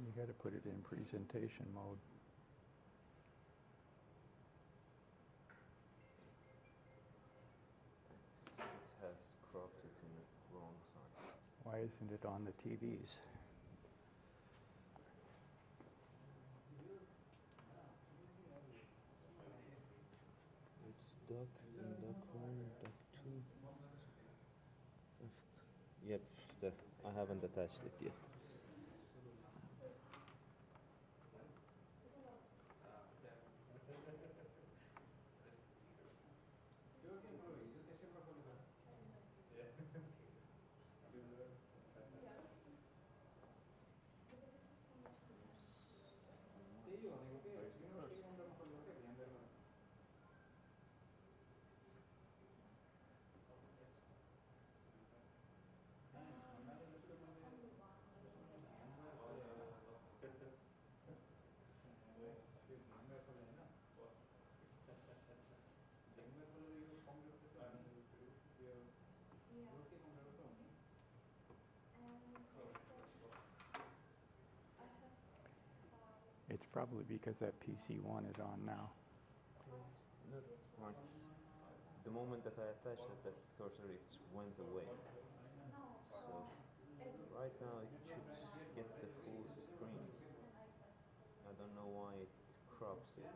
You got to put it in presentation mode. It has cropped it in the wrong side. Why isn't it on the TVs? It's doc and doc 1, doc 2. Yep, I haven't attached it yet. It's probably because that PC1 is on now. No, right. The moment that I attached it, that cursor, it went away. So right now it should get the full screen. I don't know why it crops it.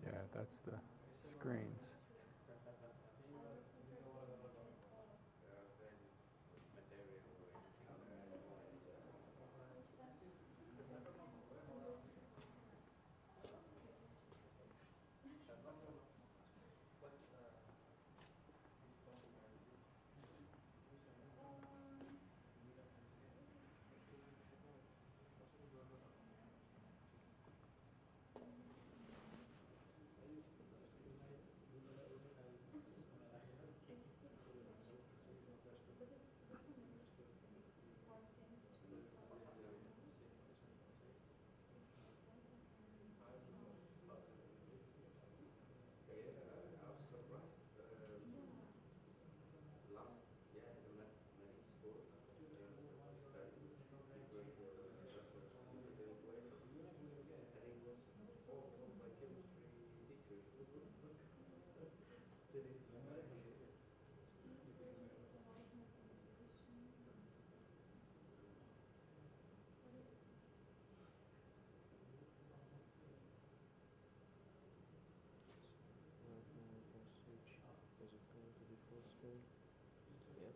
Yeah, that's the screens. Is it going to be full screen? Yep.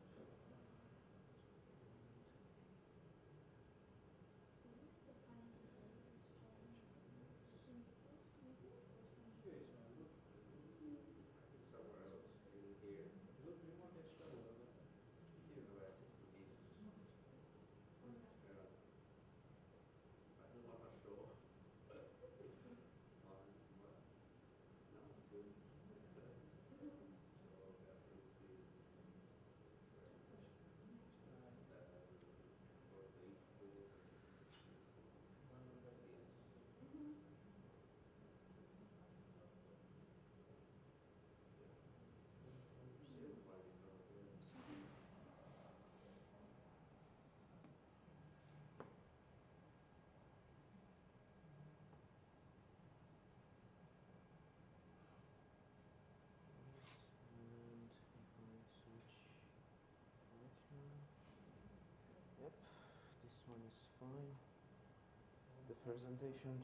And if I switch right here, yep, this one is fine. The presentation,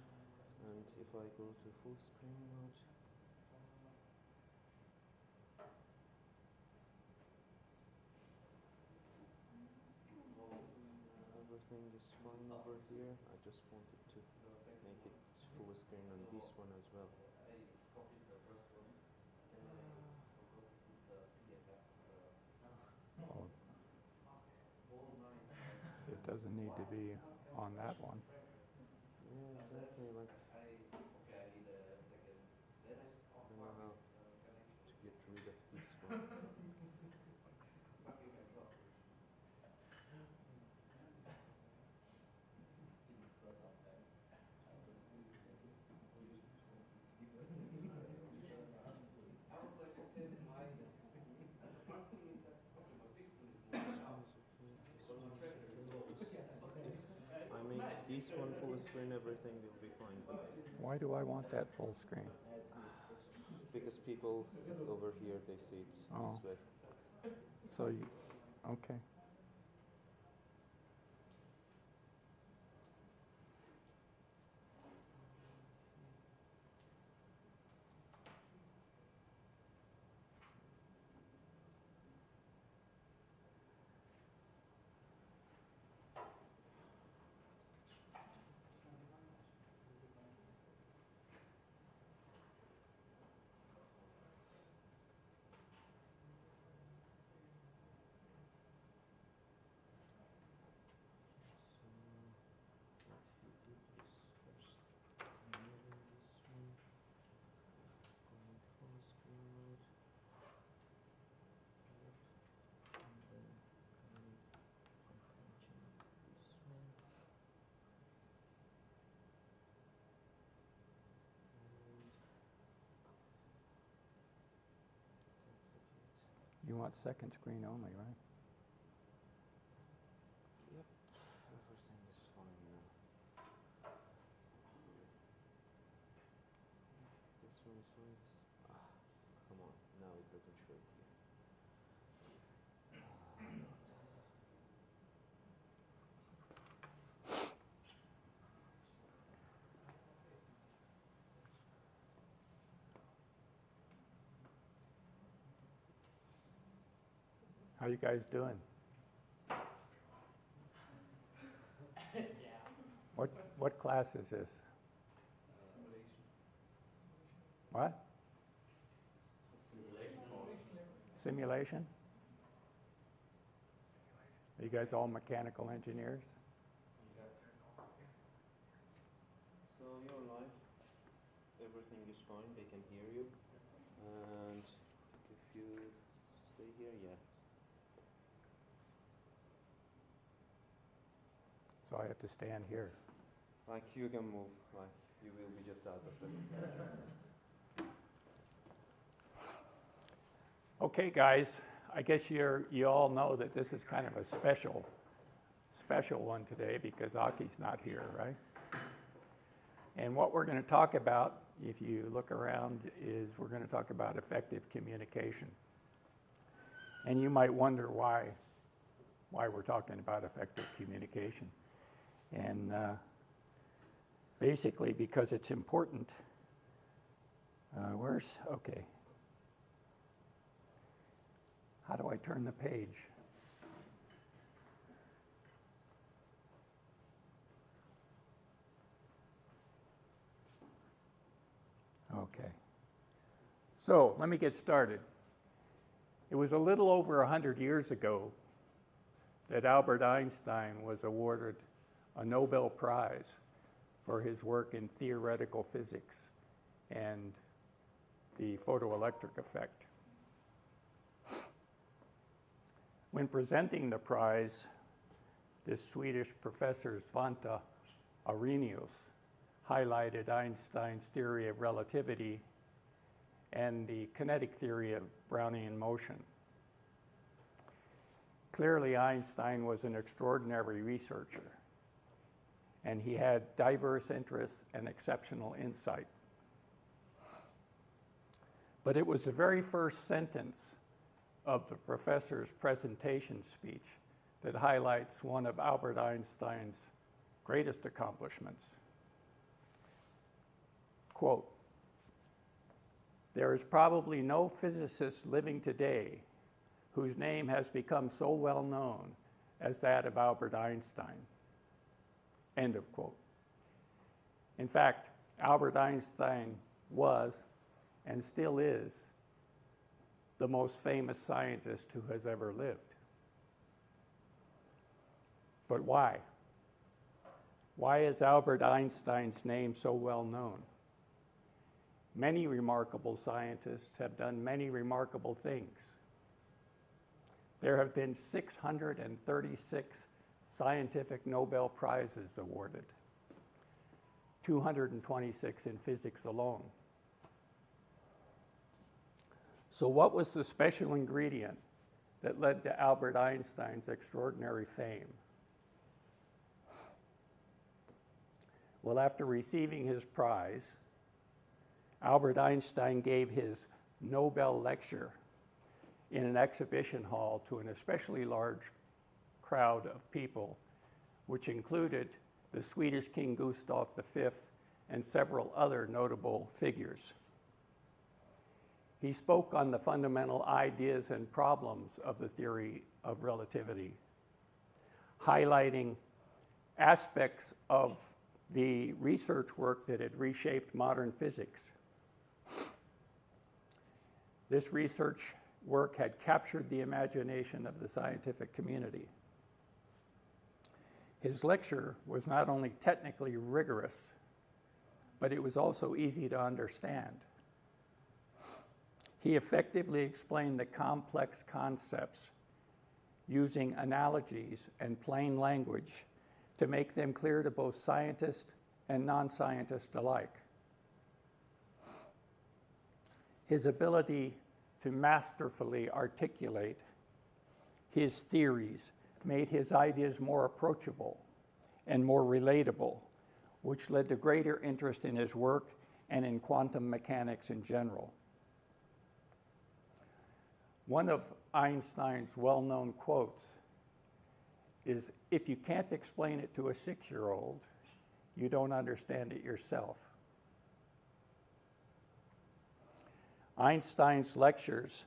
and if I go to full screen mode, everything is fine over here. I just wanted to make it full screen on this one as well. Oh, it doesn't need to be on that one. Yeah, exactly. Like, I don't know how to get rid of this one. If I make this one full screen, everything will be fine. Why do I want that full screen? Because people over here, they see it Oh. this way. So you, okay. You want second screen only, right? Yep, everything is fine now. This one is fine. Come on, now it doesn't show here. How you guys doing? What class is this? What? Simulation? Are you guys all mechanical engineers? So you're live. Everything is fine. They can hear you. And if you stay here, yeah. So I have to stand here. Like you can move. Like you will be just out of it. Okay, guys. I guess you all know that this is kind of a special one today because Aki's not here, right? And what we're going to talk about, if you look around, is we're going to talk about effective communication. And you might wonder why we're talking about effective communication. And basically because it's important. Okay. How do I turn the page? Okay. So let me get started. It was a little over 100 years ago that Albert Einstein was awarded a Nobel Prize for his work in theoretical physics and the photoelectric effect. When presenting the prize, this Swedish professor Svante Arrhenius highlighted Einstein's theory of relativity and the kinetic theory of Brownian motion. Clearly, Einstein was an extraordinary researcher, and he had diverse interests and exceptional insight. But it was the very first sentence of the professor's presentation speech that highlights one of Albert Einstein's greatest accomplishments. Quote, "There is probably no physicist living today whose name has become so well known as that of Albert Einstein. End of quote. In fact, Albert Einstein was, and still is, the most famous scientist who has ever lived. But why? Why is Albert Einstein's name so well known? Many remarkable scientists have done many remarkable things. There have been 636 scientific Nobel Prizes awarded, 226 in physics alone. So what was the special ingredient that led to Albert Einstein's extraordinary fame? Well, after receiving his prize, Albert Einstein gave his Nobel lecture in an exhibition hall to an especially large crowd of people, which included the Swedish King Gustav V and several other notable figures. He spoke on the fundamental ideas and problems of the theory of relativity, highlighting aspects of the research work that had reshaped modern physics. This research work had captured the imagination of the scientific community. His lecture was not only technically rigorous, but it was also easy to understand. He effectively explained the complex concepts using analogies and plain language to make them clear to both scientists and non-scientists alike. His ability to masterfully articulate his theories made his ideas more approachable and more relatable, which led to greater interest in his work and in quantum mechanics in general. One of Einstein's well-known quotes is, "If you can't explain it to a 6-year-old, you don't understand it yourself." Einstein's lectures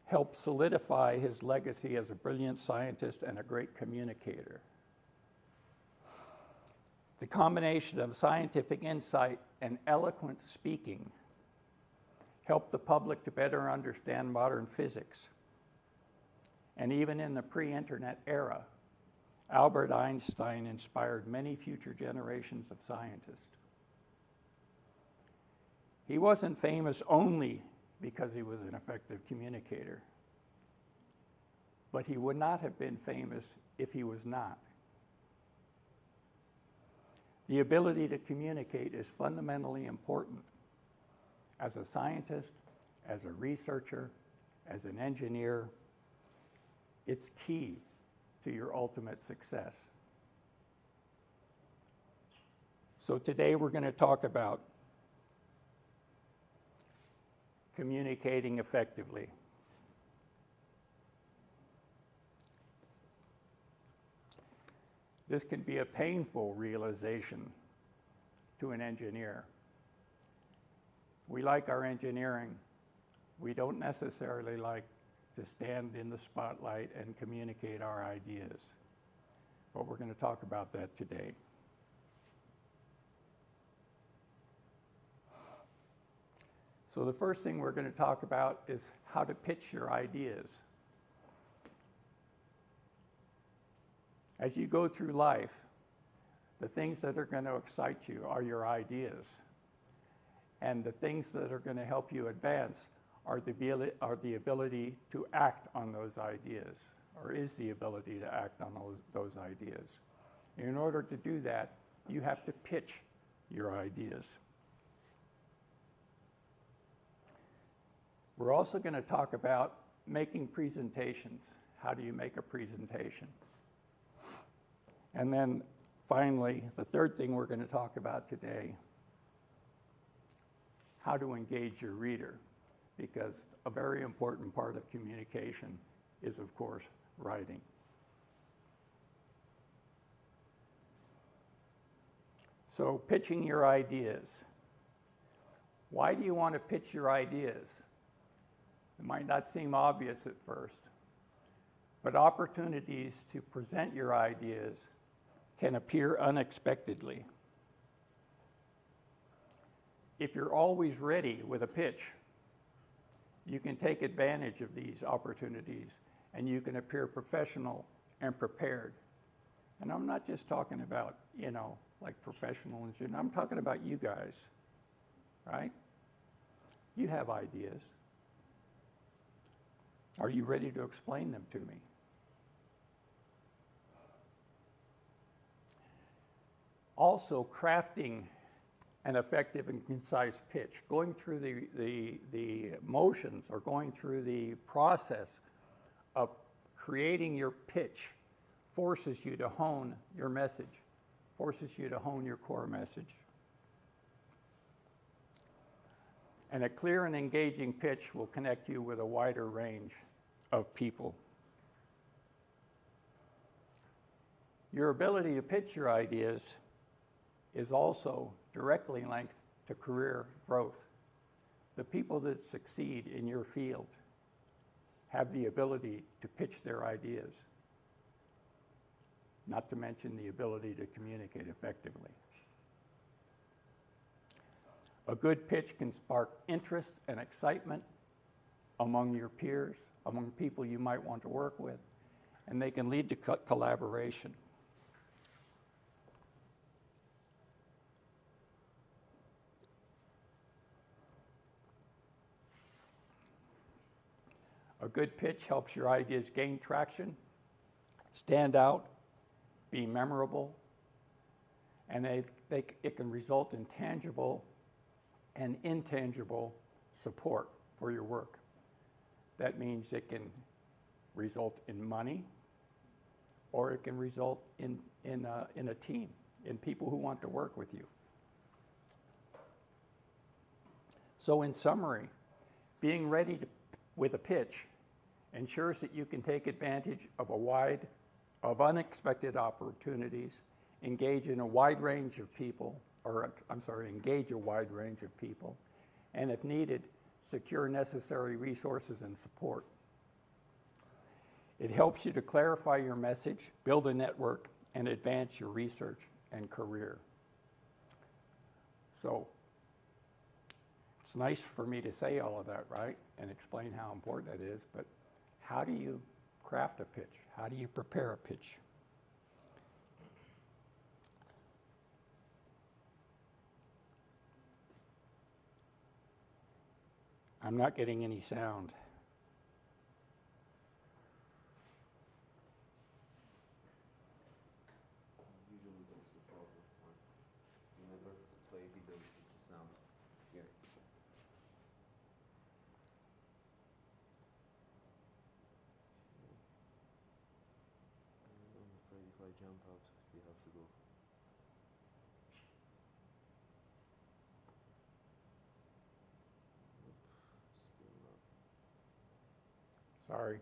helped solidify his legacy as a brilliant scientist and a great communicator. The combination of scientific insight and eloquent speaking helped the public to better understand modern physics. And even in the pre-internet era, Albert Einstein inspired many future generations of scientists. He wasn't famous only because he was an effective communicator, but he would not have been famous if he was not. The ability to communicate is fundamentally important as a scientist, as a researcher, as an engineer. It's key to your ultimate success. So today we're going to talk about communicating effectively. This can be a painful realization to an engineer. We like our engineering. We don't necessarily like to stand in the spotlight and communicate our ideas. But we're going to talk about that today. So the first thing we're going to talk about is how to pitch your ideas. As you go through life, the things that are going to excite you are your ideas. And the things that are going to help you advance are the ability to act on those ideas, or is the ability to act on those ideas. In order to do that, you have to pitch your ideas. We're also going to talk about making presentations. How do you make a presentation? And then finally, the third thing we're going to talk about today, how to engage your reader, because a very important part of communication is, of course, writing. So pitching your ideas. Why do you want to pitch your ideas? It might not seem obvious at first, but opportunities to present your ideas can appear unexpectedly. If you're always ready with a pitch, you can take advantage of these opportunities and you can appear professional and prepared. And I'm not just talking about, like professional and student. I'm talking about you guys, right? You have ideas. Are you ready to explain them to me? Also, crafting an effective and concise pitch, going through the motions or going through the process of creating your pitch forces you to hone your message, forces you to hone your core message. And a clear and engaging pitch will connect you with a wider range of people. Your ability to pitch your ideas is also directly linked to career growth. The people that succeed in your field have the ability to pitch their ideas, not to mention the ability to communicate effectively. A good pitch can spark interest and excitement among your peers, among people you might want to work with, and they can lead to collaboration. A good pitch helps your ideas gain traction, stand out, be memorable, and it can result in tangible and intangible support for your work. That means it can result in money, or it can result in a team, in people who want to work with you. So in summary, being ready with a pitch ensures that you can take advantage of unexpected opportunities, engage a wide range of people, and if needed, secure necessary resources and support. It helps you to clarify your message, build a network, and advance your research and career. So it's nice for me to say all of that, right, and explain how important that is, but how do you craft a pitch? How do you prepare a pitch? I'm not getting any sound. Usually that's the problem. You never play video with the sound here. I'm afraid if I jump out, you have to go. Still not. Sorry.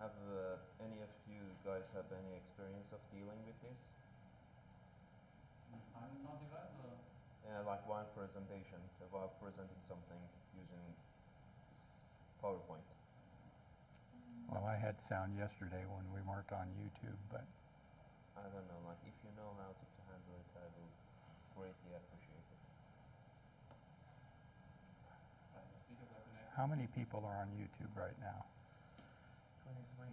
Have any of you guys have any experience of dealing with this? Find a sound device or? Yeah, like while presentation, while presenting something using PowerPoint. Well, I had sound yesterday when we weren't on YouTube, but I don't know, like if you know how to handle it, I will greatly appreciate it. Like the speakers are connected. how many people are on YouTube right now? 23.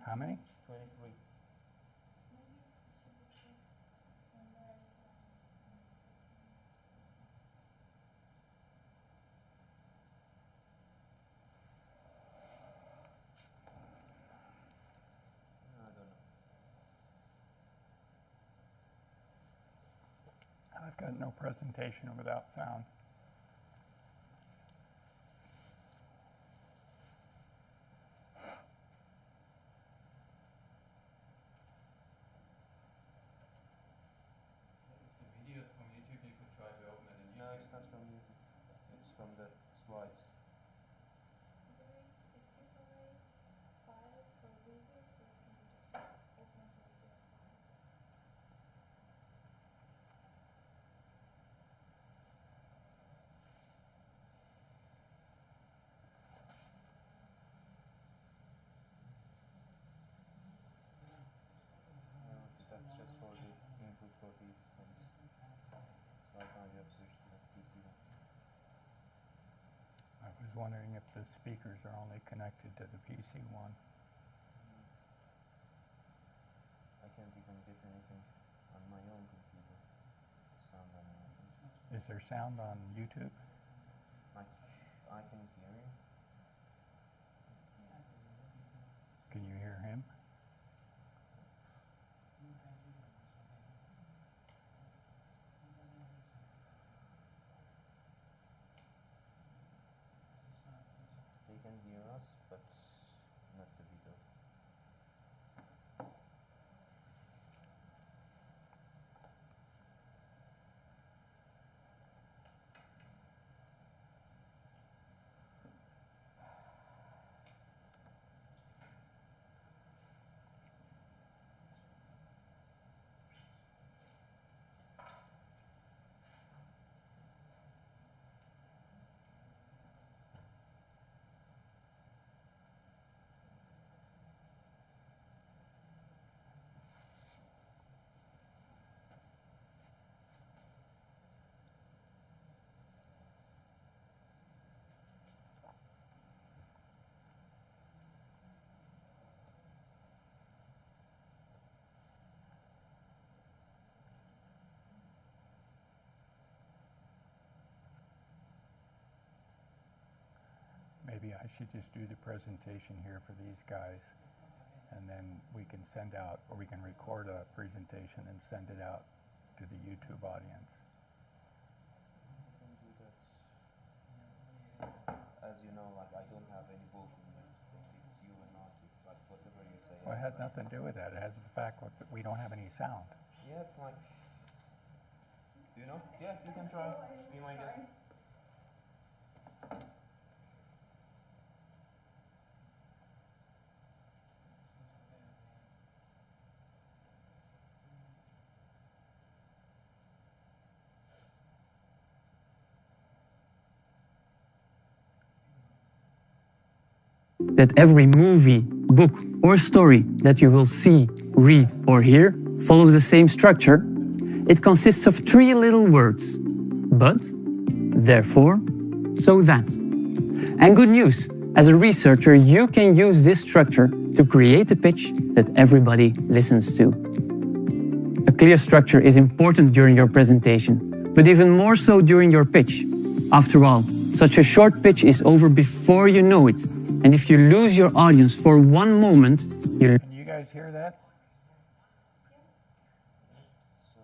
How many? 23. I don't know. I've got no presentation without sound. If the video is from YouTube, you could try to open it in No, YouTube. it's not from YouTube. It's from the slides. Is there a separate file for users so it can just open to their file? That's just for the input for these things. Right now you have switched to the PC one. I was wondering if the speakers are only connected to the PC one. I can't even get anything on my own computer. Sound on anything. Is there sound on YouTube? I can hear you. Can you hear him? They can hear us, but not the video. Maybe I should just do the presentation here for these guys, and then we can send out, or we can record a presentation and send it out to the YouTube audience. We can do that. As you know, like I don't have any vote in this thing. It's you and Aki. Like whatever you say. Well, it has nothing to do with that. It has the fact that we don't have any sound. Yeah, it's like. Do you know? Yeah, you can try. Be my guest. That every movie, book, or story that you will see, read, or hear follows the same structure, it consists of 3 little words. But, therefore, so that. And good news, as a researcher, you can use this structure to create a pitch that everybody listens to. A clear structure is important during your presentation, but even more so during your pitch. After all, such a short pitch is over before you know it. And if you lose your audience for one moment, you Can you guys hear that? So.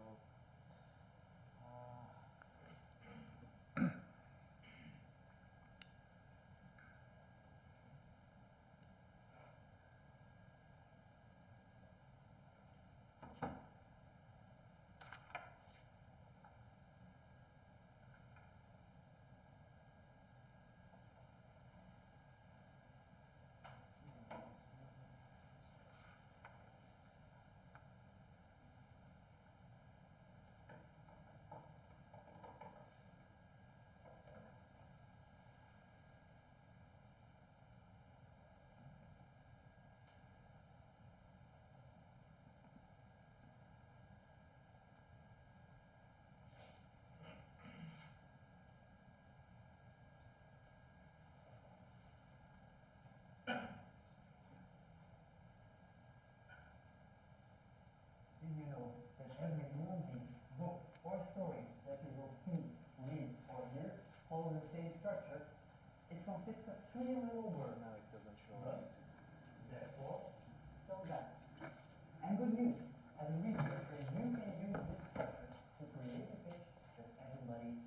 consists of three little words. Now it doesn't show But, on YouTube. therefore, so that. And good news, as a researcher, you can use this structure to create a pitch that everybody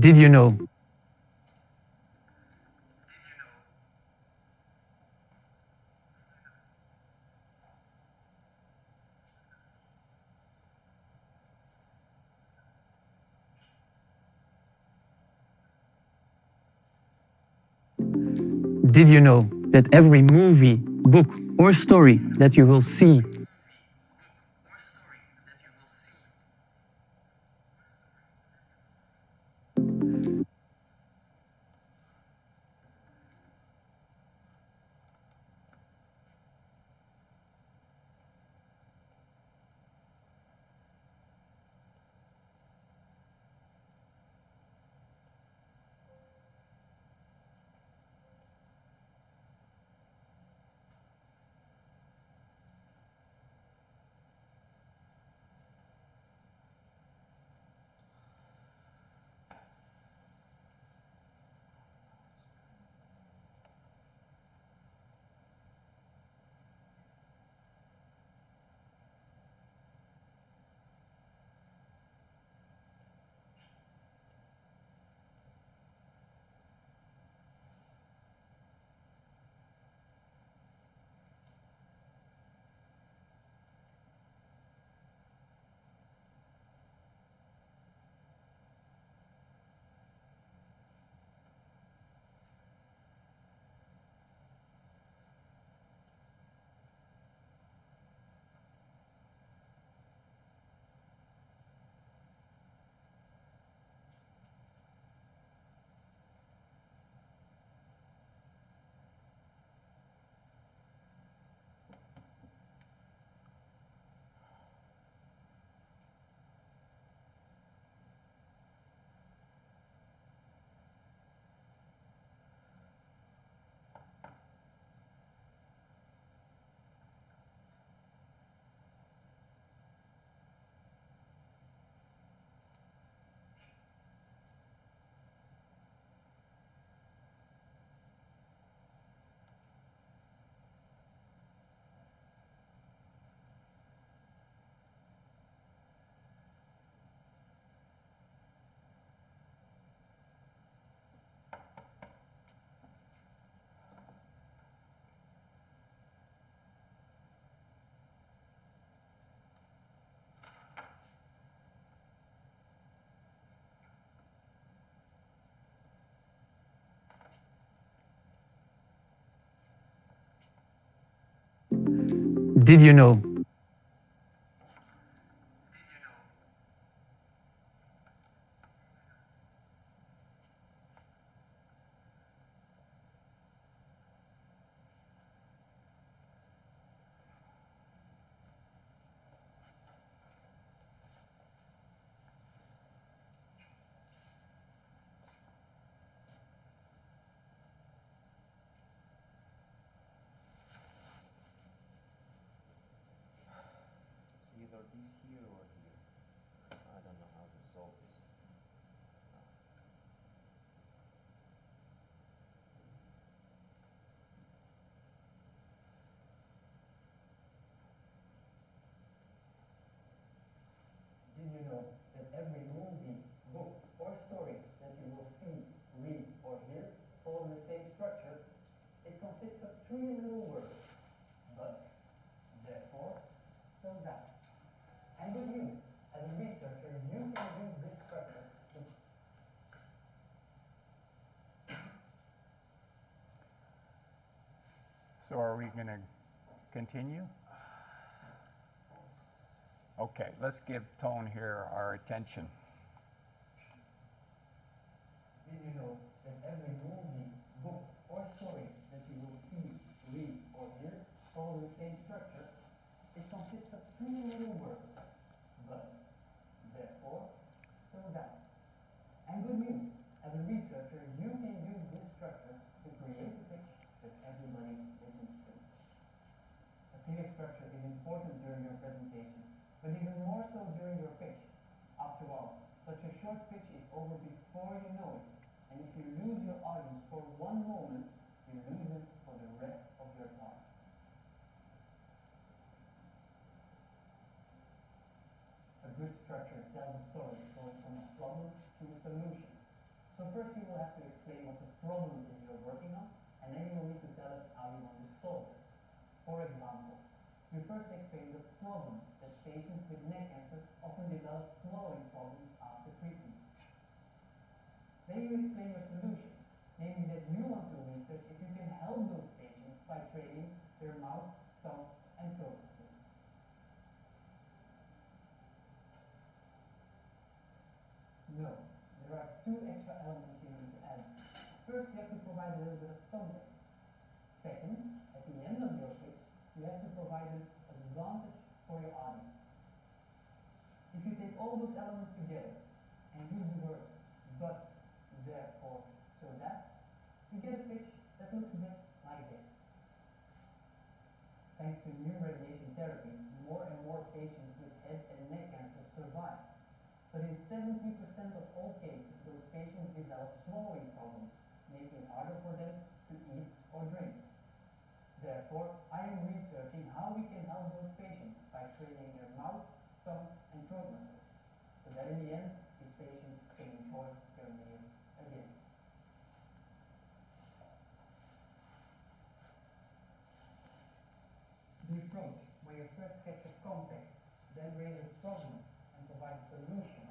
Did you know? Did you know that every movie, book, or story that you will see Did you know? It's either this here or here. I don't know how to solve this. Did you know that every movie, book, or story that you will see, read, or hear follows the same structure? It consists of three little words. But, therefore, so that. And good news, as a researcher, you can use this structure to So are we going to continue? Okay, let's give Tone here our attention. Did you know that every movie, book, or story that you will see, read, or follow the same structure. It consists of three little words. But, therefore, so that. And good news, as a researcher, you can use this structure to create a pitch that everybody listens to. A clear structure is important during your presentation, but even more so during your pitch. After all, such a short pitch is over before you know it, and if you lose your audience for one moment, you lose them for the rest of your time. A good structure tells a story going from a problem to a solution. So first you will have to explain what the problem is you're working on, and then you will need to tell us how you want to solve it. For example, you first explain the problem that patients with neck cancer often develop swallowing problems after treatment. Then you explain your solution, namely that you want to research if you can help those patients by training their mouth, tongue, and throat muscles. No, there are two extra elements you need to add. First, you have to provide a little bit of context. Second, at the end of your pitch, you have to provide an advantage for your audience. If you take all those elements together and use the words but, therefore, so that, you get a pitch that looks a bit like this. Thanks to new radiation therapies, more and more patients with head and neck cancer survive. But in 70% of all cases, those patients develop swallowing problems, making it harder for them to eat or drink. Therefore, I am researching how we can help those patients by training their mouth, tongue, and throat muscles, so that in the end, these patients can enjoy their meal again. The approach, where you first sketch a context, then raise a problem and provide a solution,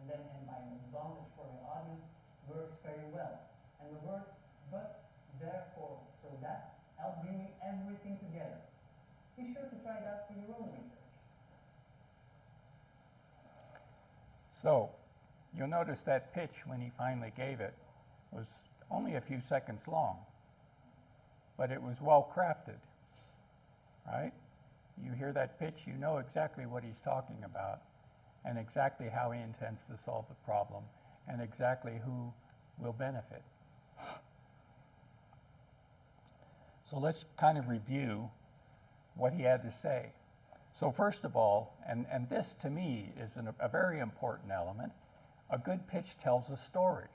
and then end by an advantage for your audience, works very well. And the words but, therefore, so that help bringing everything together. Be sure to try it out for your own research. So, you'll notice that pitch when he finally gave it was only a few seconds long, but it was well crafted, right? You hear that pitch, you know exactly what he's talking about and exactly how he intends to solve the problem and exactly who will benefit. So let's kind of review what he had to say. So first of all, and this to me is a very important element, a good pitch tells a story.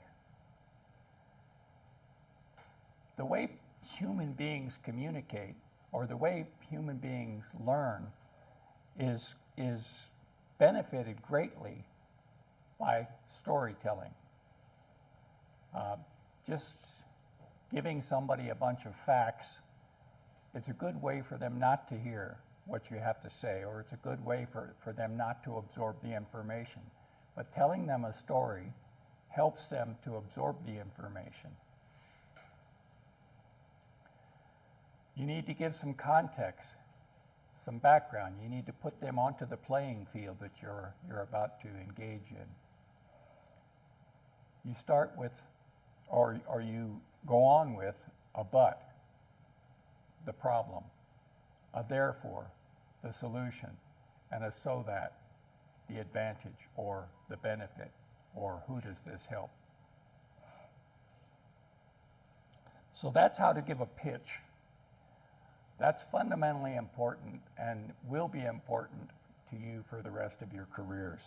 The way human beings communicate or the way human beings learn is benefited greatly by storytelling. Just giving somebody a bunch of facts, it's a good way for them not to hear what you have to say, or it's a good way for them not to absorb the information. But telling them a story helps them to absorb the information. You need to give some context, some background. You need to put them onto the playing field that you're about to engage in. You start with, or you go on with a but, the problem, a therefore, the solution, and a so that, the advantage or the benefit, or who does this help. So that's how to give a pitch. That's fundamentally important and will be important to you for the rest of your careers.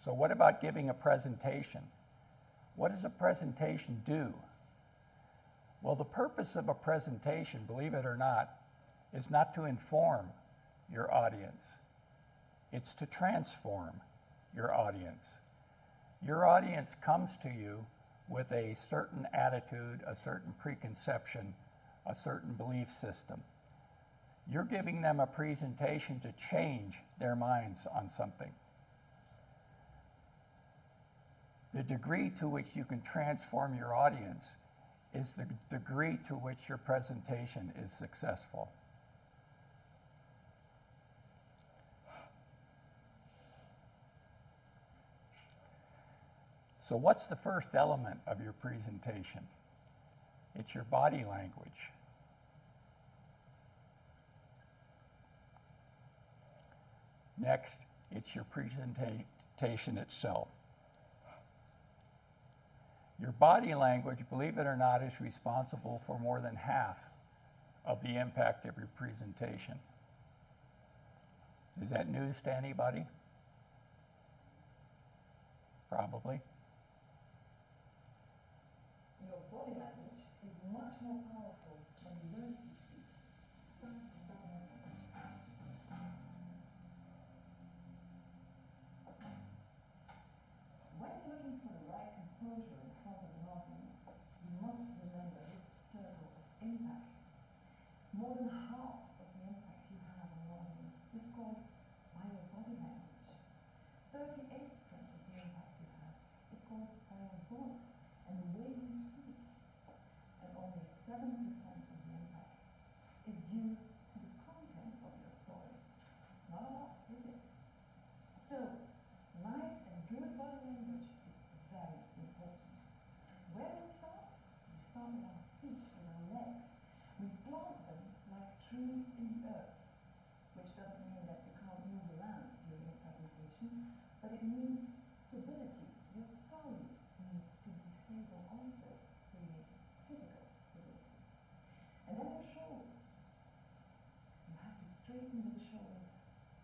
So what about giving a presentation? What does a presentation do? Well, the purpose of a presentation, believe it or not, is not to inform your audience. It's to transform your audience. Your audience comes to you with a certain attitude, a certain preconception, a certain belief system. You're giving them a presentation to change their minds on something. The degree to which you can transform your audience is the degree to which your presentation is successful. So what's the first element of your presentation? It's your body language. Next, it's your presentation itself. Your body language, believe it or not, is responsible for more than half of the impact of your presentation. Is that news to anybody? Probably. Your body language is much more powerful than the words you speak. When you're looking for the right composure in front of an audience, you must remember this circle of impact. More than half of the impact you have on an audience is caused by your body language. 38% of the impact you have is caused by your voice and the way you speak. And only 7% of the impact is due to the content of your story. It's not a lot, is it? So, nice and good body language is very important. Where do we start? We start with our feet, with our legs. We plant them like trees in the earth, which doesn't mean that you can't move around during a presentation, but it means stability. Your story needs to be stable also, so you need physical stability. And then your shoulders. You have to straighten the shoulders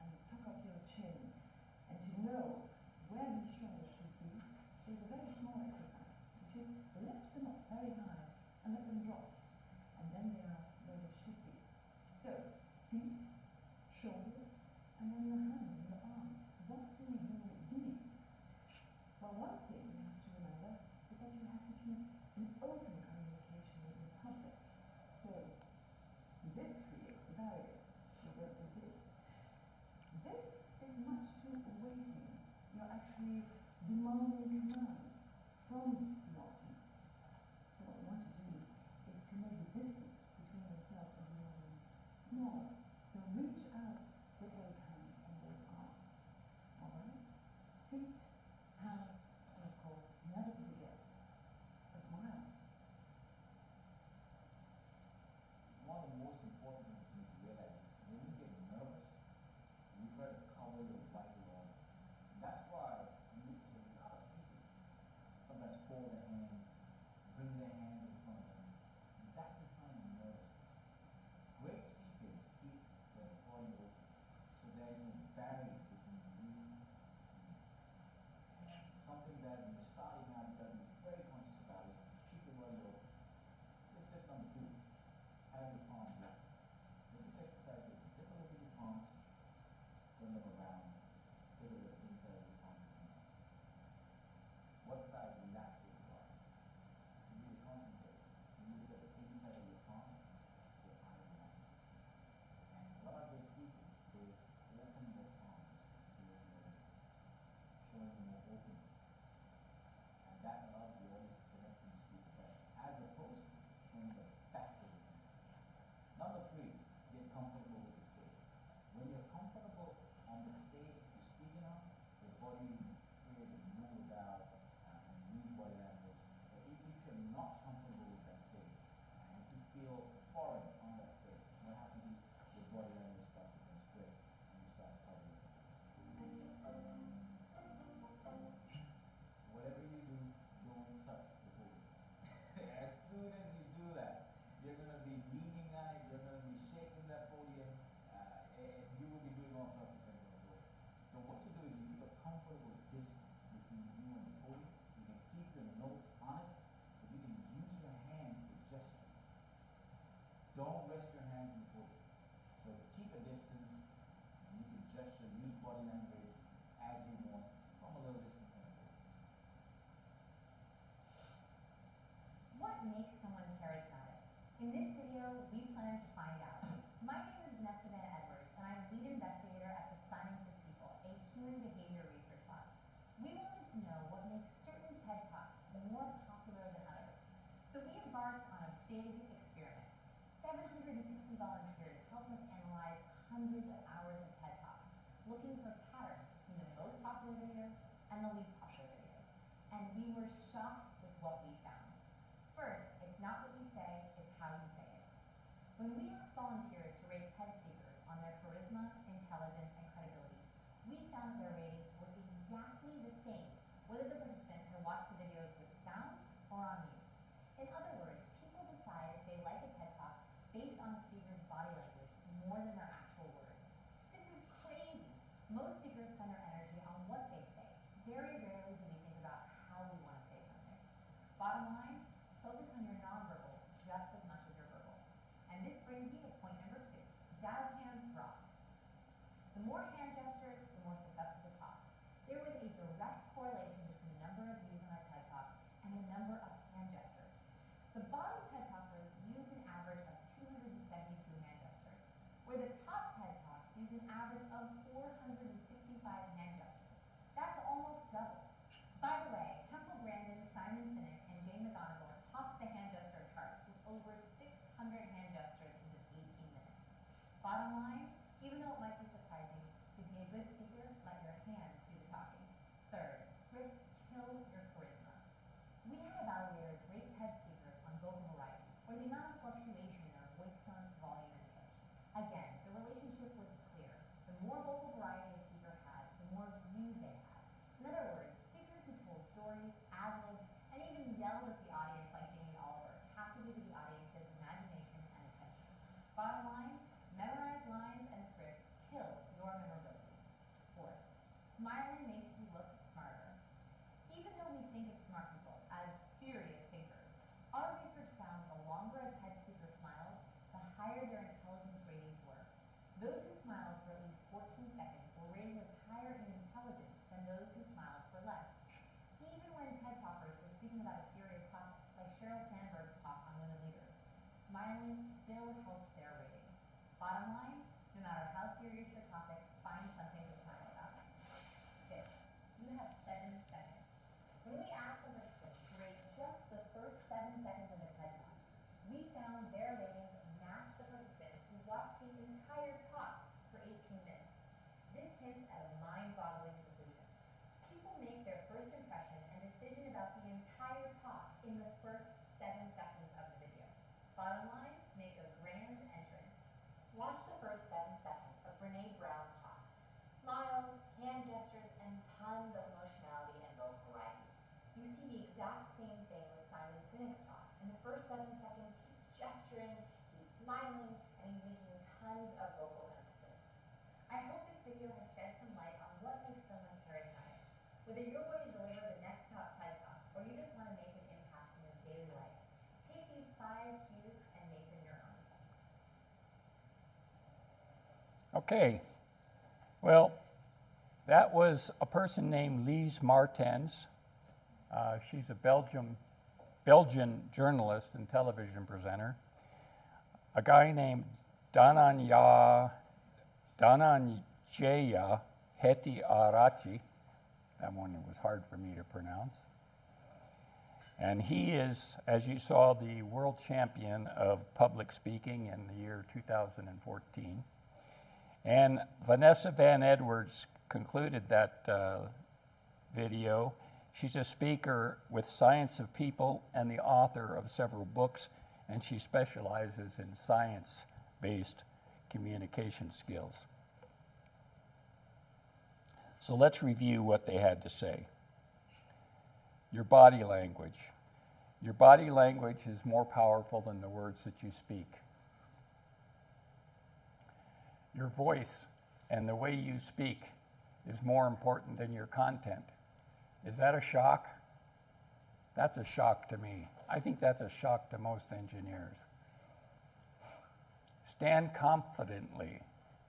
and tuck up your chin. And to know where these shoulders should be, there's a very small exercise, which is lift them up very high and let them drop. And then they are where they should be. So, feet, shoulders, and then your hands and your arms. What do we do with these? Well, one thing you have to remember is that you have to keep an open communication with the public. So, this creates a barrier. You work with this. This is much too weighty. You're actually demanding commands from the audience. So what you want to do is to make the distance between yourself and the audience smaller. So reach out with those hands and those arms. Alright? Feet, hands, and of course, never to forget, a smile. One of the most important things you need to realize is when you get nervous, you try to cover your vital organs. That's why you would see a lot of speakers sometimes fold their hands, bring their hands in front of them. And that's a sign of nervousness. Great speakers keep their body open, so there's no barrier between you and me. And something that when you're starting out, you gotta be very conscious about is keep your body open. This tip number 2. Have your palms up. Do this exercise with you. Take a look at your palms, turn them around, put it inside your palm. What side relaxes your body? You need to concentrate. You need to look at the inside of your palm, your eye relaxes. And a lot of great speakers, they open their palms towards the audience, showing more openness. And that allows you always to connect with the speaker better, as opposed to showing the back of the hand. Number 3, get comfortable with the stage. When you're comfortable on the stage that you're speaking on, your body is free to move about and use body language. But if you're not comfortable with that stage, and if you feel foreign on that stage, what happens is your body language starts to constrict and you start covering. Whatever you do, don't touch the podium. As soon as you do that, you're going to be leaning on it, you're going to be shaking that podium, and you will be doing all sorts of things on the podium. So what you do is you keep a comfortable distance between you and the podium. You can keep your notes on it, but you can use your hands to gesture. Don't rest your hands on the podium. So keep a distance, and you can gesture, use body language as you want from a little distance from the podium. What makes someone charismatic? In this video, we plan to find out. My name is Vanessa Van Edwards, and I'm lead investigator at the Science of People, a human behavior research lab. We wanted to know what makes certain TED Talks more popular than others. So we embarked on a big experiment. 760 volunteers helped us analyze hundreds of hours of TED Talks, looking for patterns between the most popular videos and the least popular videos. And we were shocked with what we found. First, it's not what you say, it's how you say it. When we asked volunteers to rate TED speakers on their charisma, intelligence, and credibility, jazz hands rock. The more hand gestures, the more successful the talk. There was a direct correlation between the number of views on our TED Talk and the number of hand gestures. The bottom TED Talkers use an average of 272 hand gestures, where the top TED Talks use an average of 465 hand gestures. That's almost double. By the way, Temple Grandin, Simon Sinek, and Jane McGonigal topped the hand gesture charts with over 600 hand gestures in just 18 minutes. Bottom line, even though it might be surprising, to be a good speaker, let your hands do the talking. Third, scripts kill your charisma. We had evaluators rate TED speakers on vocal variety, or the amount of fluctuation in their voice tone, volume, and pitch. Again, the relationship was clear. The more vocal variety a speaker had, the more views they had. In other words, speakers who told stories, ad-libbed, and even yelled at the audience like Jamie Oliver captivated the audience's imagination and attention. Bottom line, memorized lines and scripts kill your memorability. Fourth, smiling makes you look smarter. Even though we think of smart people as serious thinkers, our research found the longer a TED speaker smiled, the higher their intelligence ratings were. Those who smiled for at least 14 seconds were rated as higher in intelligence than those who smiled for less. Even when TED Talkers were speaking about a serious topic, like Sheryl Sandberg's talk on women leaders, smiling still helped their ratings. Bottom line, no matter how serious your topic, find something to smile about. Fifth, you have 7 seconds. When we asked some participants to rate just the first 7 seconds of a TED Talk, we found their ratings matched the participants who watched the entire talk for 18 minutes. This hints at a mind-boggling conclusion. People make their first impression and decision about the entire talk in the first 7 seconds of the video. Bottom line, make a grand entrance. Watch the first 7 seconds of Brené Brown's talk. Smiles, hand gestures, and tons of emotionality and vocal variety. You see the exact same thing with Simon Sinek's talk. In the first 7 seconds, he's gesturing, he's smiling, and he's making tons of vocal emphasis. I hope this video has shed some light on what makes someone charismatic. Whether you're going to deliver the next top TED Talk, or you just want to make an impact in your daily life, take these 5 cues and make them your own. Okay, well, that was a person named Lise Martens. She's a Belgian journalist and television presenter. A guy named Dhananjaya Hetiarachi. That one was hard for me to pronounce. And he is, as you saw, the world champion of public speaking in the year 2014. And Vanessa Van Edwards concluded that video. She's a speaker with Science of People and the author of several books, and she specializes in science-based communication skills. So let's review what they had to say. Your body language. Your body language is more powerful than the words that you speak. Your voice and the way you speak is more important than your content. Is that a shock? That's a shock to me. I think that's a shock to most engineers. Stand confidently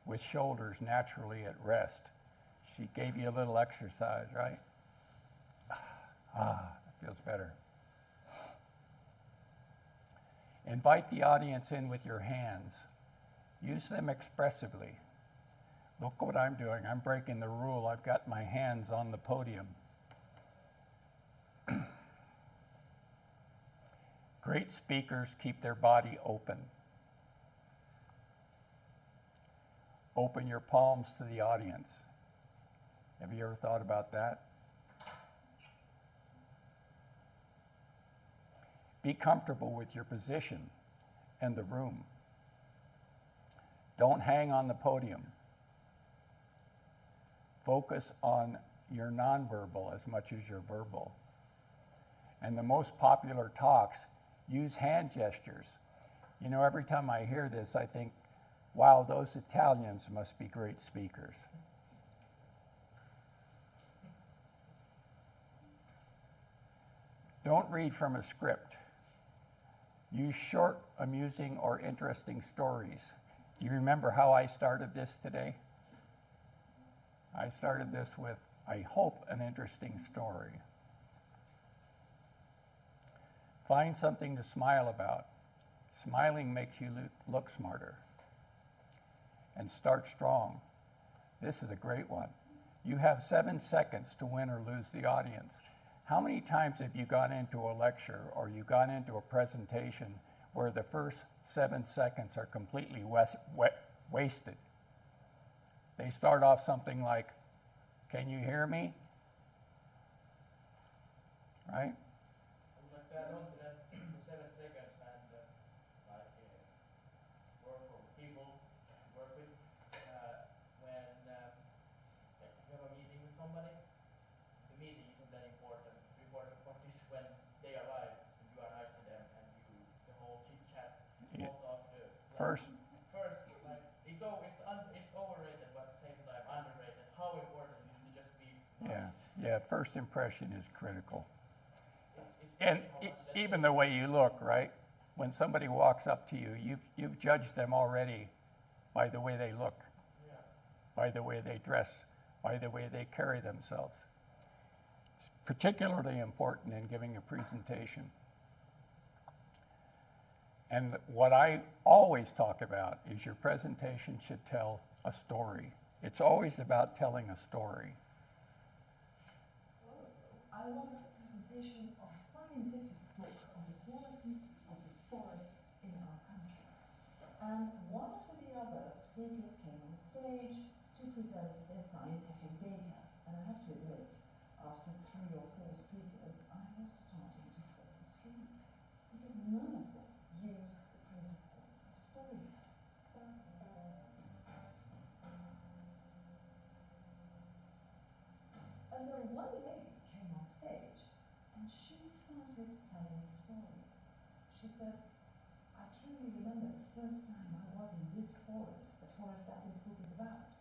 with shoulders naturally at rest. She gave you a little exercise, right? It feels better. Invite the audience in with your hands. Use them expressively. Look what I'm doing. I'm breaking the rule. I've got my hands on the podium. Great speakers keep their body open. Open your palms to the audience. Have you ever thought about that? Be comfortable with your position and the room. Don't hang on the podium. Focus on your nonverbal as much as your verbal. And the most popular talks use hand gestures. You know, every time I hear this, I think, wow, those Italians must be great speakers. Don't read from a script. Use short, amusing, or interesting stories. Do you remember how I started this today? I started this with, I hope, an interesting story. Find something to smile about. Smiling makes you look smarter. And start strong. This is a great one. You have 7 seconds to win or lose the audience. How many times have you gone into a lecture or you gone into a presentation where the first 7 seconds are completely wasted? They start off something like, "Can you hear me?" Right? Like that on to that 7 seconds and work for people work with when if you have a meeting with somebody, the meeting isn't that important. The important part is when they arrive and you are nice to them and you the whole chit chat, Yeah. small talk. First, Like it's overrated, but at the same time underrated. How important it is to just be nice. yeah, first impression is critical. It's And crazy how much that even the way you look, right? When somebody walks up to you, you've judged them already by the way they look, yeah. by the way they dress, by the way they carry themselves. It's particularly important in giving a presentation. And what I always talk about is your presentation should tell a story. It's always about telling a story. I was at a presentation of a scientific book on the quality of the forests in our country. And one after the other, speakers came on stage to present their scientific data. And I have to admit, after 3 or 4 speakers, I was starting to fall asleep because none of them used the principles of storytelling. Until one lady came on stage and she started telling a story. She said, "I truly remember the first time I was in this forest, the forest that this book is about.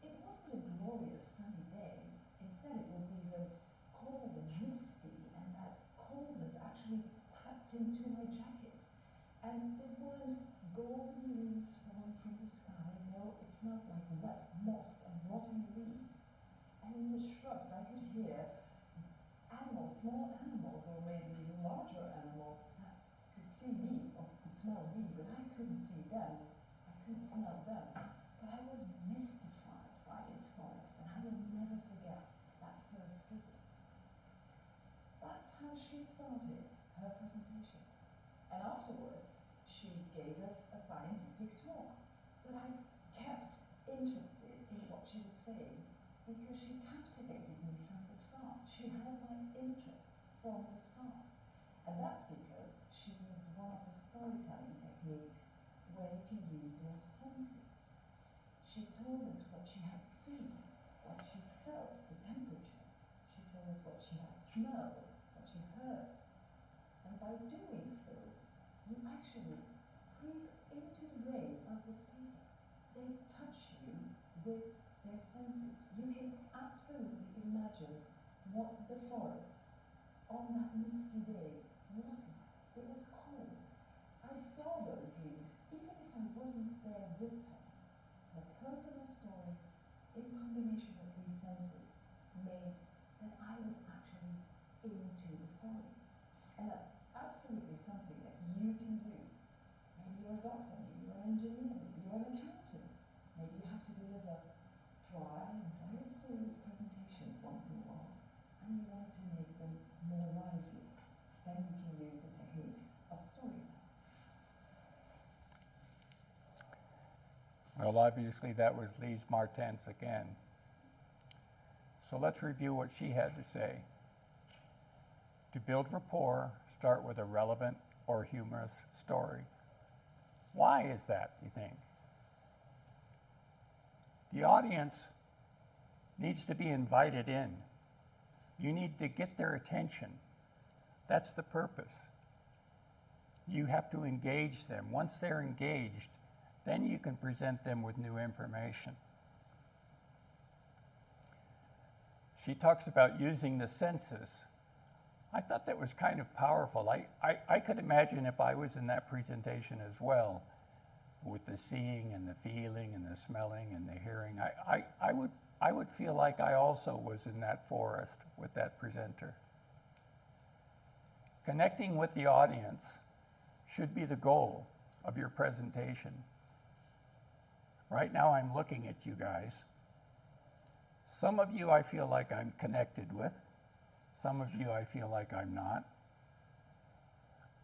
It wasn't a glorious sunny day. Instead, it was even cold and misty, and that coldness actually crept into my jacket. And there weren't golden leaves falling from the sky. No, it smelled like wet moss and rotting leaves. And in the shrubs, I could hear animals, small animals, or maybe even larger animals that could see me or could smell me, but I couldn't see them. I couldn't smell them. But I was mystified by this forest, and I will never forget that first visit." That's how she started her presentation. And afterwards, she gave us a scientific talk. But I kept interested in what she was saying because she captivated me from the start. She had my interest from the start. And that's because she used one of the storytelling techniques where you can use your senses. She told us what she had seen, what she felt, the temperature. She told us what she had smelled, what she heard. And by doing so, you actually creep into the brain of the speaker. They touch you with their senses. You can absolutely imagine what the forest on that misty day was like. It was cold. I saw those leaves, even if I wasn't there with her. Her personal story, in combination with these senses, made that I was actually into the story. And that's absolutely something that you can do. Maybe you're a doctor, maybe you're an engineer, maybe you're an accountant. Maybe you have to deliver dry and very serious presentations once in a while, and you want to make them more lively. Then you can use the techniques of storytelling. Well, obviously that was Lise Martens again. So let's review what she had to say. To build rapport, start with a relevant or humorous story. Why is that, you think? The audience needs to be invited in. You need to get their attention. That's the purpose. You have to engage them. Once they're engaged, then you can present them with new information. She talks about using the senses. I thought that was kind of powerful. I could imagine if I was in that presentation as well, with the seeing and the feeling and the smelling and the hearing. I would feel like I also was in that forest with that presenter. Connecting with the audience should be the goal of your presentation. Right now I'm looking at you guys. Some of you I feel like I'm connected with. Some of you I feel like I'm not.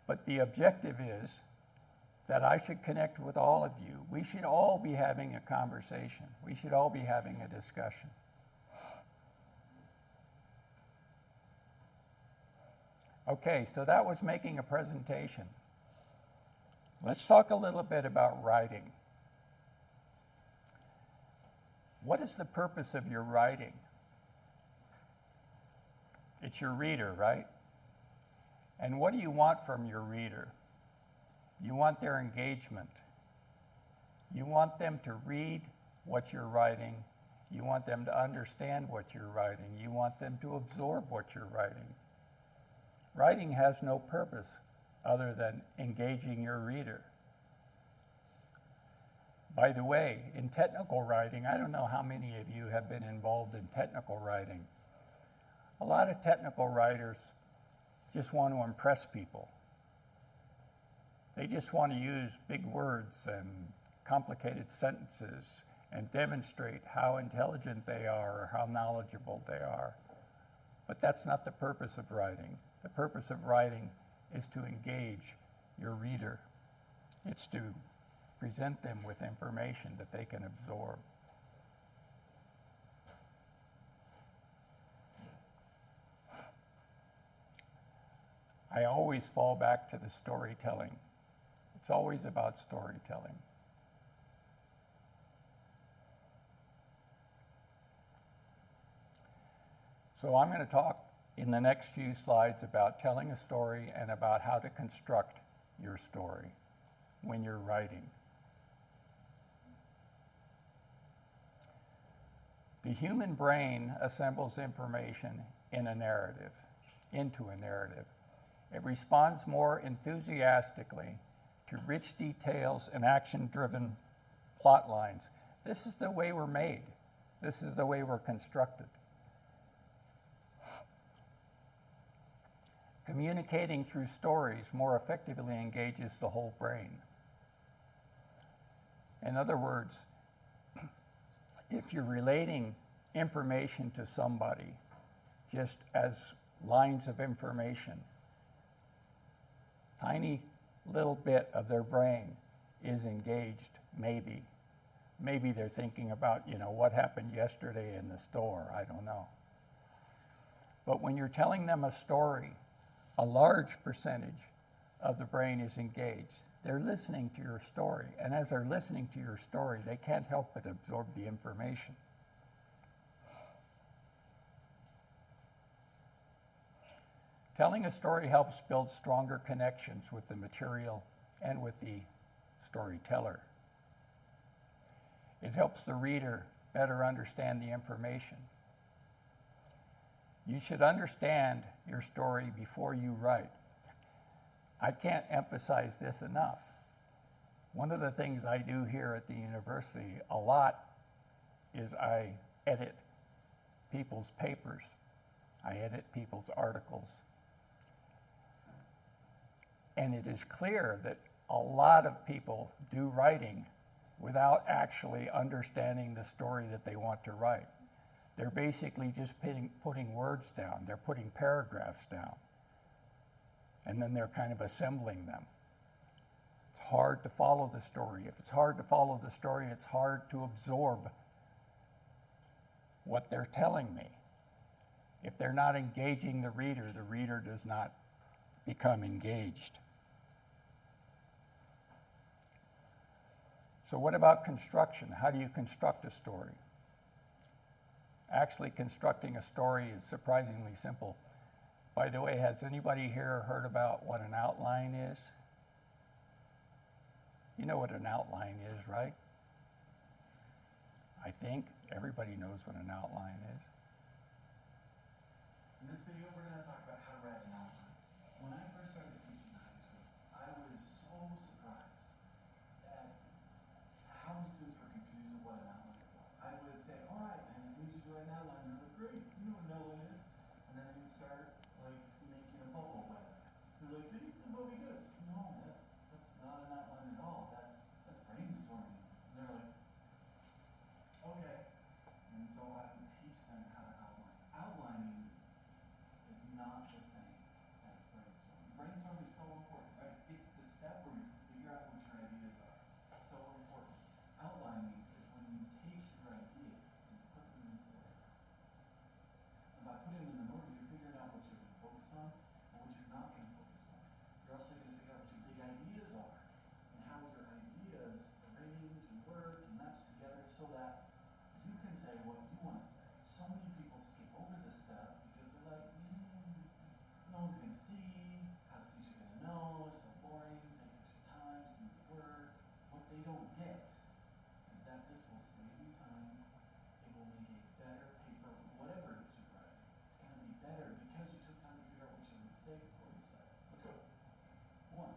But the objective is that I should connect with all of you. We should all be having a conversation. We should all be having a discussion. Okay, so that was making a presentation. Let's talk a little bit about writing. What is the purpose of your writing? It's your reader, right? And what do you want from your reader? You want their engagement. You want them to read what you're writing. You want them to understand what you're writing. You want them to absorb what you're writing. Writing has no purpose other than engaging your reader. By the way, in technical writing, I don't know how many of you have been involved in technical writing. A lot of technical writers just want to impress people. They just want to use big words and complicated sentences and demonstrate how intelligent they are or how knowledgeable they are. But that's not the purpose of writing. The purpose of writing is to engage your reader. It's to present them with information that they can absorb. I always fall back to the storytelling. It's always about storytelling. So I'm going to talk in the next few slides about telling a story and about how to construct your story when you're writing. The human brain assembles information in a narrative, into a narrative. It responds more enthusiastically to rich details and action-driven plot lines. This is the way we're made. This is the way we're constructed. Communicating through stories more effectively engages the whole brain. In other words, if you're relating information to somebody just as lines of information, tiny little bit of their brain is engaged, maybe. Maybe they're thinking about, what happened yesterday in the store, I don't know. But when you're telling them a story, a large percentage of the brain is engaged. They're listening to your story, and as they're listening to your story, they can't help but absorb the information. Telling a story helps build stronger connections with the material and with the storyteller. It helps the reader better understand the information. You should understand your story before you write. I can't emphasize this enough. One of the things I do here at the university a lot is I edit people's papers. I edit people's articles. And it is clear that a lot of people do writing without actually understanding the story that they want to write. They're basically just putting words down. They're putting paragraphs down. And then they're kind of assembling them. It's hard to follow the story. If it's hard to follow the story, it's hard to absorb what they're telling me. If they're not engaging the reader does not become engaged. So what about construction? How do you construct a story? Actually, constructing a story is surprisingly simple. By the way, has anybody here heard about what an outline is? You know what an outline is, right? I think everybody knows what an outline is. In this video, we're going to talk about how to write an outline. When I first started teaching in high school, I was so surprised that get is that this will save you time, it will make a better paper, whatever it is you write. It's gonna be better because you took time to figure out what you were gonna say before you said it. Let's go. One.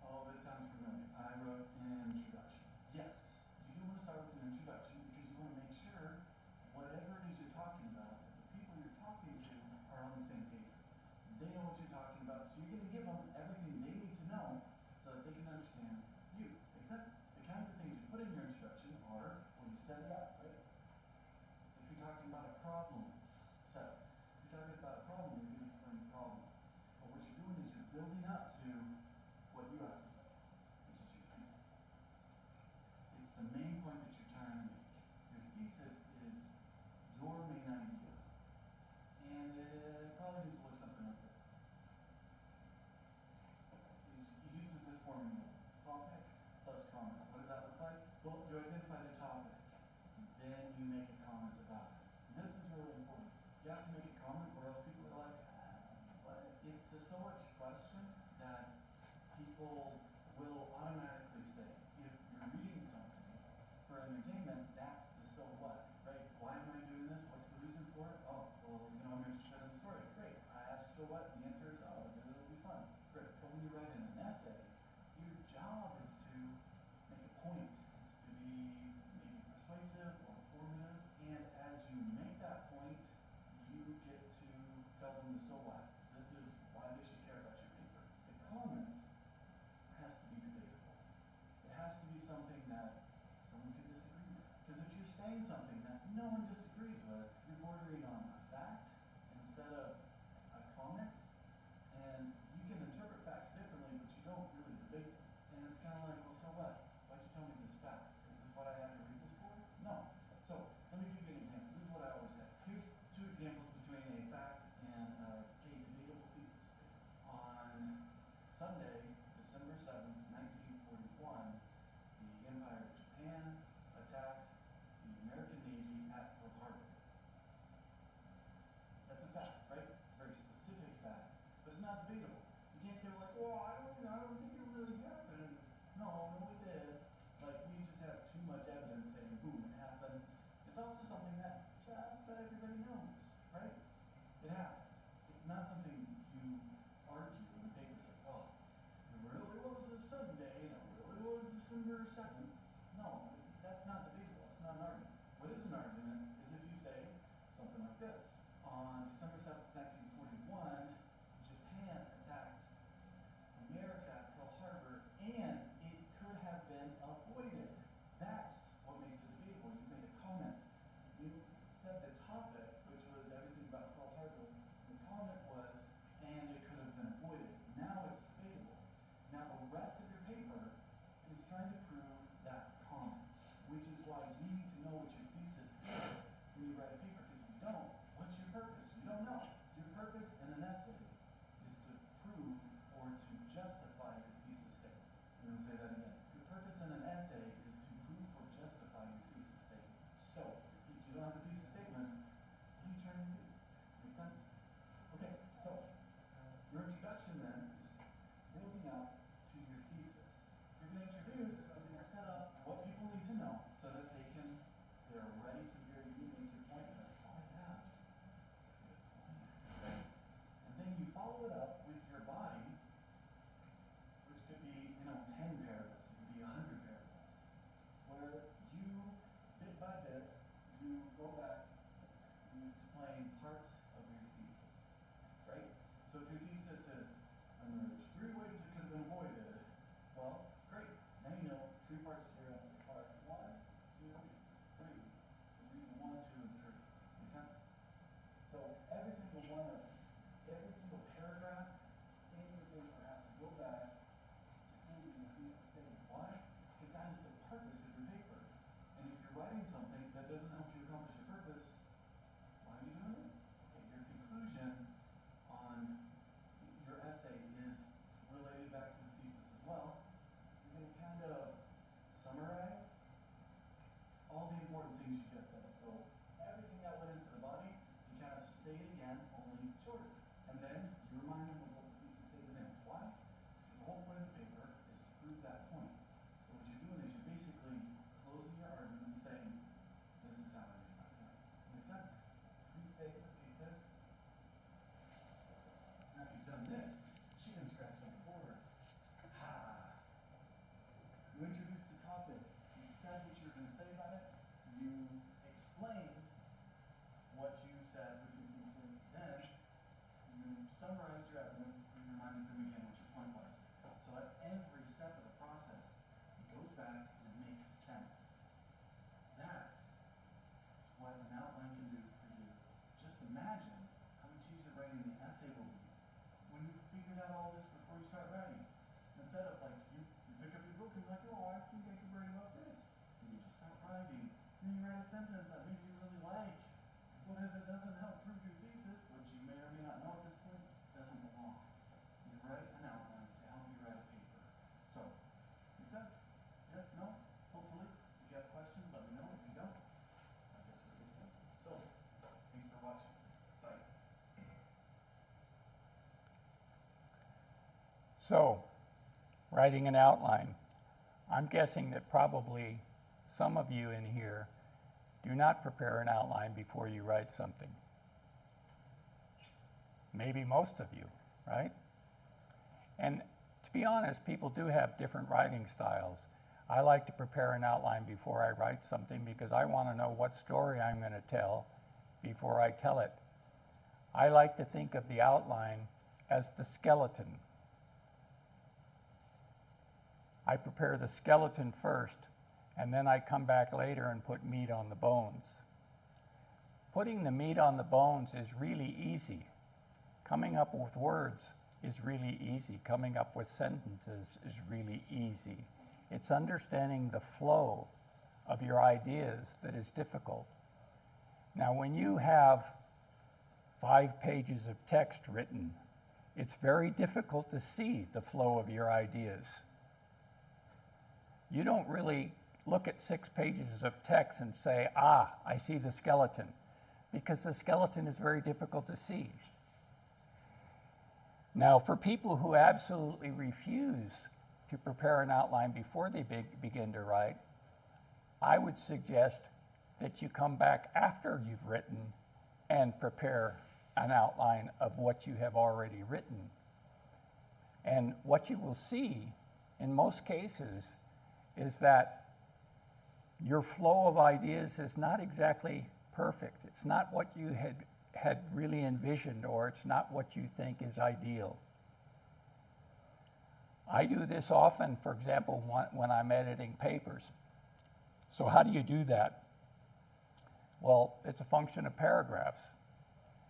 Oh, this sounds familiar. I wrote an introduction. Yes, you do want to start with an introduction because you want to make sure whatever it is you're talking about, that the people you're talking to are on the same page. They know what you're talking about, so you're going to give them everything they need to know so that they can understand you. Makes sense? The kinds of things you put in your introduction are when you set it up, right? If you're talking about a problem set, if you're talking about a problem, you're going to explain the problem. But what you're doing is you're building up to what you have to say, which is your thesis. It's the main point that you're trying to make. Your thesis is your main idea. And it probably needs to look something like this. You use this formula, topic plus comment. What does that look like? Well, you identify the topic, then you make a comment about it. This is really important. You have to make a comment or else people are like, what? It's the so much question that people will automatically say. If you're reading something for entertainment, that's the so what, right? Why am I doing this? What's the reason for it? Oh, well, I'm interested in the story. Great. I asked so what, and the answer is, oh, it'll be fun. Great. But when you write in an essay, your job is to make a point. It's to be maybe persuasive or informative, and as you make that point, you get to tell them the so what. This is why they should care about your paper. The comment has to be debatable. It has to be something that someone can disagree with. Because if you're saying something that no one disagrees with, you're bordering on a fact instead of a comment. And you can interpret facts differently, but you don't really debate them. And it's kind of like, well, so what? Why'd you tell me this fact? Is this what I have to read this for? No. So let me give you an example. This is what I always say. Here's two examples between a fact and a debatable thesis. On Sunday, December 7th, 1941, the Empire of Japan attacked the American Navy at Pearl Harbor. That's a fact, right? It's a very specific fact, but it's not debatable. You can't say, like, well, I don't think it really happened. No, it did. Like, we just have too much evidence saying, boom, it happened. It's also something that just about everybody knows, right? It happened. It's not something you argue in the papers like, oh, it really was a Sunday, and it really was December 2nd. No, that's not debatable. It's not an argument. What is an argument is if you say something like this. On December 7th, 1941, Japan attacked America at Pearl Harbor, and it could have been avoided. That's what makes it debatable. You made a comment. You said the topic, which was everything about Pearl Harbor. The comment was, and it could have been avoided. Now it's debatable. Now the rest of your paper is trying to prove that comment, which is why you need to know what your thesis is when you write a paper, because if you don't, what's your purpose? You don't know. Your purpose in an essay is to prove or to justify your thesis statement. I'm going to say that again. Your purpose in an essay said what you were going to say about it. You explained what you said, what you concluded. Then you summarized your evidence and reminded them again what your point was. So at every step of the process, it goes back and it makes sense. That is what an outline can do for you. Just imagine how much easier writing the essay will be when you figured out all this before you start writing. Instead of like you pick up your book and like, oh, I think I could write about this. And you just start writing. Then you write a sentence that maybe you really like. What if it doesn't help prove your thesis, which you may or may not know at this point, doesn't belong. You write an outline to help you write a paper. So, make sense? Yes, no? Hopefully. If you have questions, let me know. If you don't, I guess we're good to go. So, thanks for watching. Bye. So, writing an outline. I'm guessing that probably some of you in here do not prepare an outline before you write something. Maybe most of you, right? And to be honest, people do have different writing styles. I like to prepare an outline before I write something because I want to know what story I'm going to tell before I tell it. I like to think of the outline as the skeleton. I prepare the skeleton first, and then I come back later and put meat on the bones. Putting the meat on the bones is really easy. Coming up with words is really easy. Coming up with sentences is really easy. It's understanding the flow of your ideas that is difficult. Now, when you have 5 pages of text written, it's very difficult to see the flow of your ideas. You don't really look at 6 pages of text and say, ah, I see the skeleton, because the skeleton is very difficult to see. Now, for people who absolutely refuse to prepare an outline before they begin to write, I would suggest that you come back after you've written and prepare an outline of what you have already written. And what you will see, in most cases, is that your flow of ideas is not exactly perfect. It's not what you had really envisioned, or it's not what you think is ideal. I do this often, for example, when I'm editing papers. So how do you do that? Well, it's a function of paragraphs.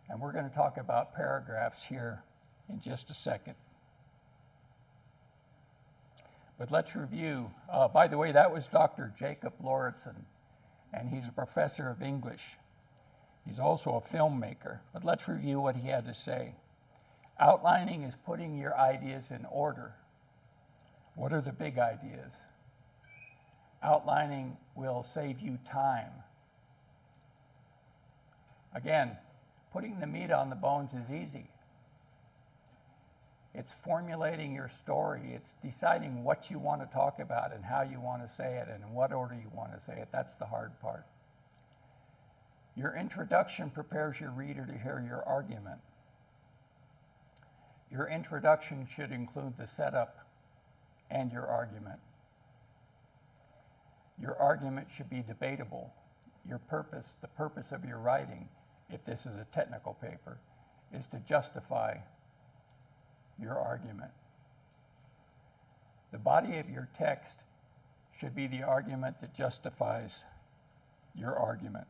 And we're going to talk about paragraphs here in just a second. But let's review. By the way, that was Dr. Jacob Lauritsen, and he's a professor of English. He's also a filmmaker. But let's review what he had to say. Outlining is putting your ideas in order. What are the big ideas? Outlining will save you time. Again, putting the meat on the bones is easy. It's formulating your story. It's deciding what you want to talk about and how you want to say it and in what order you want to say it. That's the hard part. Your introduction prepares your reader to hear your argument. Your introduction should include the setup and your argument. Your argument should be debatable. Your purpose, the purpose of your writing, if this is a technical paper, is to justify your argument. The body of your text should be the argument that justifies your argument.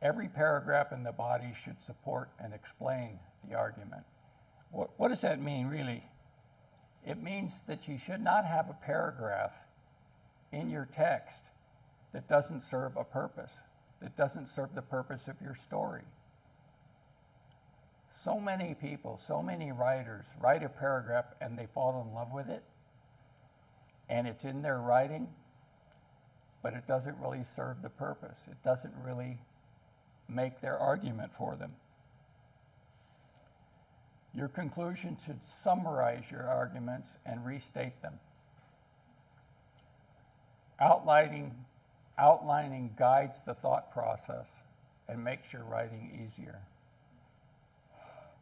Every paragraph in the body should support and explain the argument. What does that mean, really? It means that you should not have a paragraph in your text that doesn't serve a purpose, that doesn't serve the purpose of your story. So many people, so many writers write a paragraph and they fall in love with it, and it's in their writing, but it doesn't really serve the purpose. It doesn't really make their argument for them. Your conclusion should summarize your arguments and restate them. Outlining guides the thought process and makes your writing easier.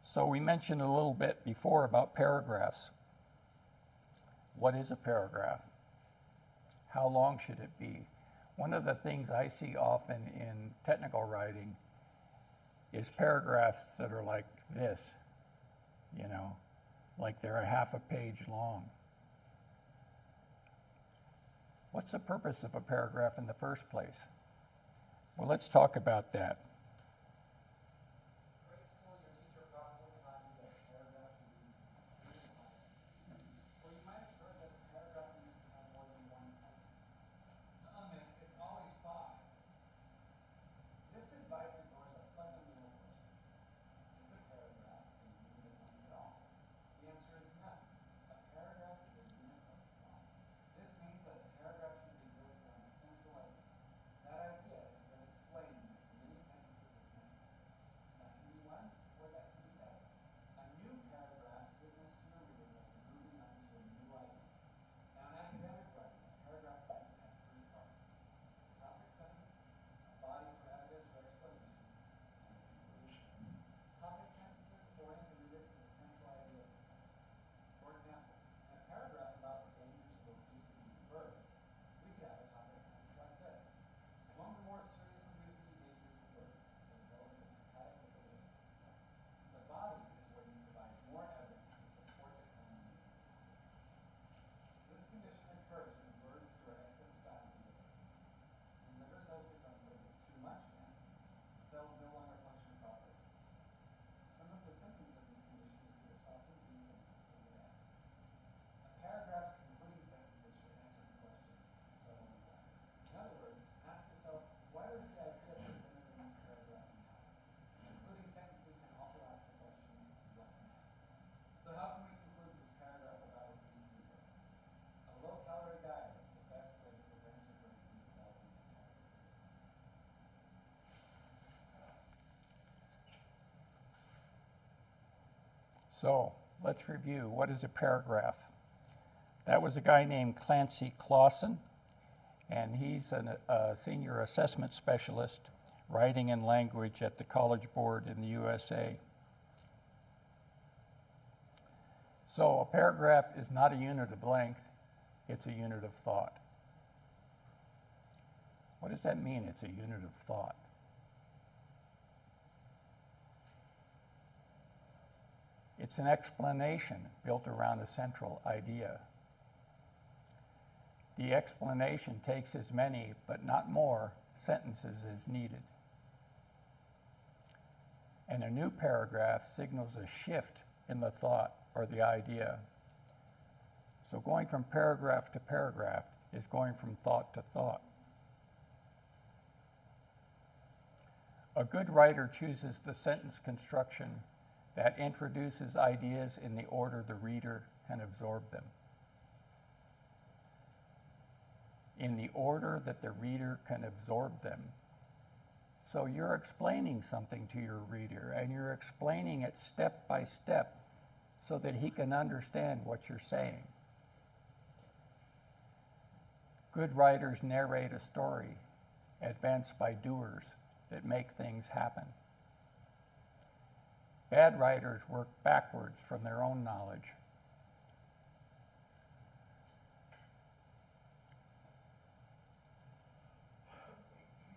So we mentioned a little bit before about paragraphs. What is a paragraph? How long should it be? One of the things I see often in technical writing is paragraphs that are like this, you know, like they're a half a page long. What's the purpose of a paragraph in the first place? Well, let's talk about that. Grade school, your teacher probably taught you that a paragraph should be 3 lines. Or you might have heard that a paragraph needs to have more than 1 sentence. Man, it's always 5. This advice ignores a fundamental question. Is a paragraph a unit of length at all? The answer is no. A paragraph is a unit of thought. This means that a paragraph should be built around a central idea. That idea is then explained in as many sentences as necessary. That can be 1, or that can be 7. A new paragraph signals to your reader that you're moving on to a new idea. Now, in academic writing, a paragraph tends to have 3 parts: a topic sentence, a body for evidence or explanation, and a concluding sentence. Topic sentences orient the reader to the central idea of the paragraph. For example, in a paragraph about the dangers of obesity in birds, we could have a topic sentence like this: among the more serious obesity dangers of birds is the development of hepatic lipidosis. The body is where you provide more evidence to support the claim made in the topic sentence. This condition occurs when birds store excess fat in the liver. When liver cells become filled with too much fat, the cells no longer function properly. Some of the symptoms of this condition include a softened beak and unstable head. A paragraph's concluding sentences should answer the question, so and why. In other words, ask yourself, why does the idea presented in this paragraph matter? Concluding sentences can also ask the question, what now? So how can we conclude this paragraph about obesity in birds? A low-calorie diet is the best way to prevent your brain from developing hepatic lipidosis. So let's review. What is a paragraph? That was a guy named Clancy Clausen, and he's a senior assessment specialist, writing and language at the College Board in the USA. So a paragraph is not a unit of length, it's a unit of thought. What does that mean, it's a unit of thought? It's an explanation built around a central idea. The explanation takes as many, but not more, sentences as needed. And a new paragraph signals a shift in the thought or the idea. So going from paragraph to paragraph is going from thought to thought. A good writer chooses the sentence construction that introduces ideas in the order the reader can absorb them. In the order that the reader can absorb them. So you're explaining something to your reader, and you're explaining it step by step so that he can understand what you're saying. Good writers narrate a story advanced by doers that make things happen. Bad writers work backwards from their own knowledge.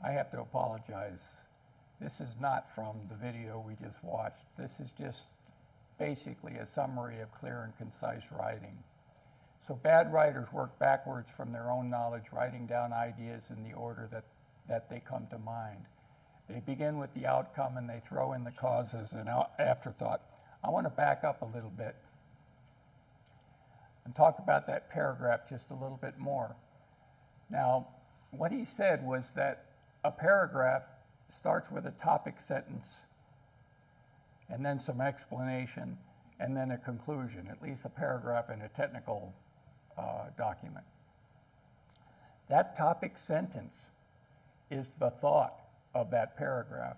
I have to apologize. This is not from the video we just watched. This is just basically a summary of clear and concise writing. So bad writers work backwards from their own knowledge, writing down ideas in the order that they come to mind. They begin with the outcome and they throw in the causes and afterthought. I want to back up a little bit and talk about that paragraph just a little bit more. Now, what he said was that a paragraph starts with a topic sentence and then some explanation and then a conclusion, at least a paragraph in a technical document. That topic sentence is the thought of that paragraph.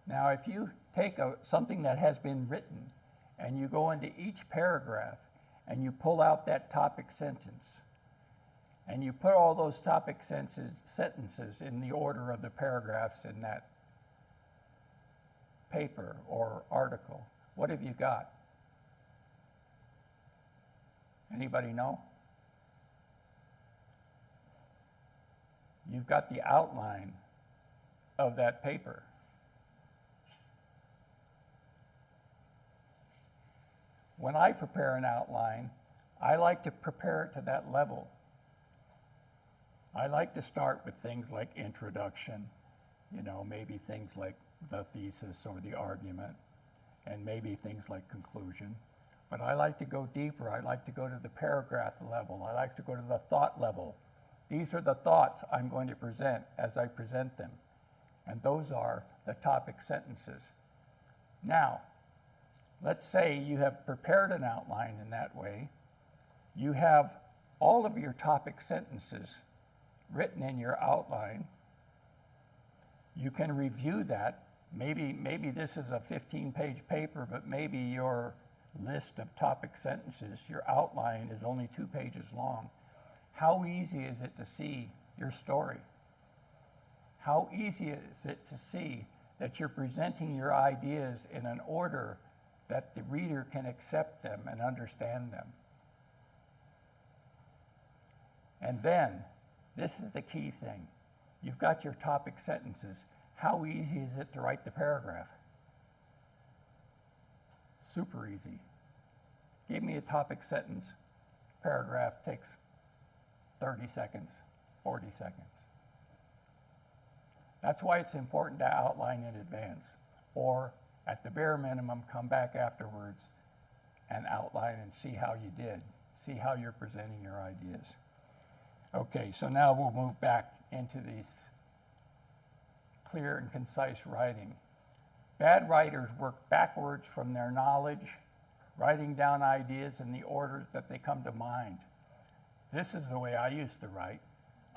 Now, if you take something that has been written and you go into each paragraph and you pull out that topic sentence and you put all those topic sentences in the order of the paragraphs in that paper or article, what have you got? Anybody know? you've got the outline of that paper. When I prepare an outline, I like to prepare it to that level. I like to start with things like introduction, you know, maybe things like the thesis or the argument, and maybe things like conclusion. But I like to go deeper. I like to go to the paragraph level. I like to go to the thought level. These are the thoughts I'm going to present as I present them. And those are the topic sentences. Now, let's say you have prepared an outline in that way. You have all of your topic sentences written in your outline. You can review that. Maybe this is a 15-page paper, but maybe your list of topic sentences, your outline is only 2 pages long. How easy is it to see your story? How easy is it to see that you're presenting your ideas in an order that the reader can accept them and understand them? And then, this is the key thing. You've got your topic sentences. How easy is it to write the paragraph? Super easy. Give me a topic sentence. Paragraph takes 30 seconds, 40 seconds. That's why it's important to outline in advance, or at the bare minimum, come back afterwards and outline and see how you did, see how you're presenting your ideas. Okay, so now we'll move back into these clear and concise writing. Bad writers work backwards from their knowledge, writing down ideas in the order that they come to mind. This is the way I used to write.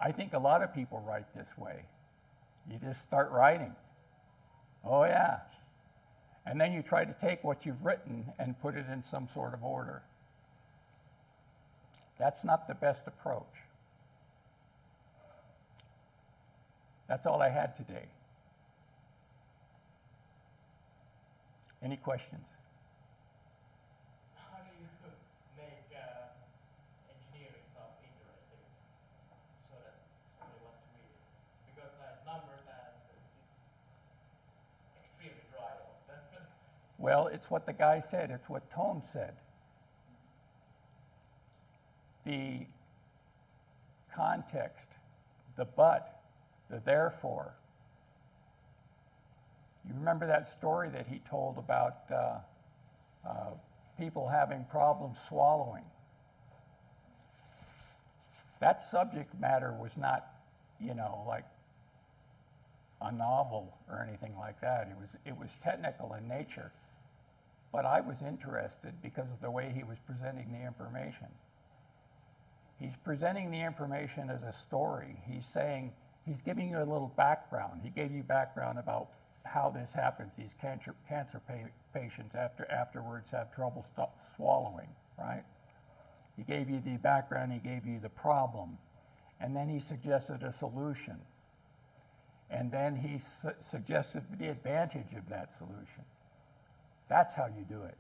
I think a lot of people write this way. You just start writing. Oh yeah. And then you try to take what you've written and put it in some sort of order. That's not the best approach. That's all I had today. Any questions? How do you make engineering stuff interesting so that somebody wants to read it? Because like numbers and it's extremely dry often. Well, it's what the guy said. It's what Tone said. The context, the but, the therefore. You remember that story that he told about people having problems swallowing? That subject matter was not, you know, like a novel or anything like that. It was technical in nature. But I was interested because of the way he was presenting the information. He's presenting the information as a story. He's giving you a little background. He gave you background about how this happens. These cancer patients afterwards have trouble swallowing, right? He gave you the background, he gave you the problem, and then he suggested a solution. And then he suggested the advantage of that solution. That's how you do it.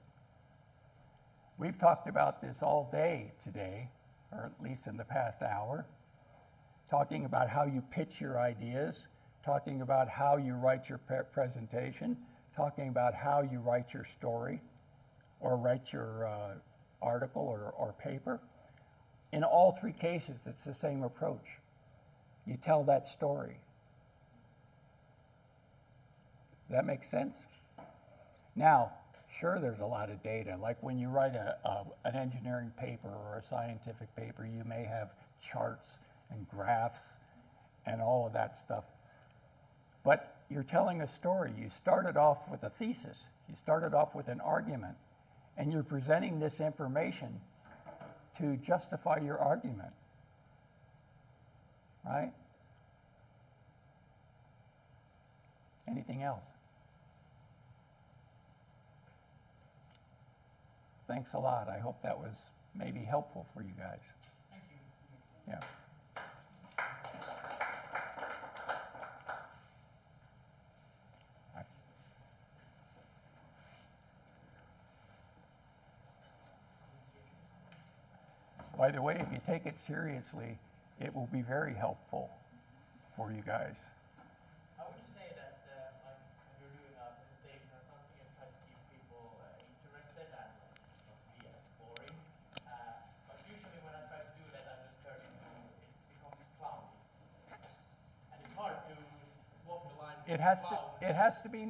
We've talked about this all day today, or at least in the past hour, talking about how you pitch your ideas, talking about how you write your presentation, talking about how you write your story or write your article or paper. In all 3 cases, it's the same approach. You tell that story. Does that make sense? Now, sure, there's a lot of data. Like when you write an engineering paper or a scientific paper, you may have charts and graphs and all of that stuff. But you're telling a story. You started off with a thesis. You started off with an argument. And you're presenting this information to justify your argument. Right? Anything else? Thanks a lot. I hope that was maybe helpful for you guys. Thank you. Yeah. By the way, if you take it seriously, it will be very helpful. for you guys? How would you say that, like, when you're doing a presentation or something, and try to keep people interested and not be as boring? But usually when I try to do that, I just turn into, it becomes cloudy. And it's hard to walk the line between It has cloud to be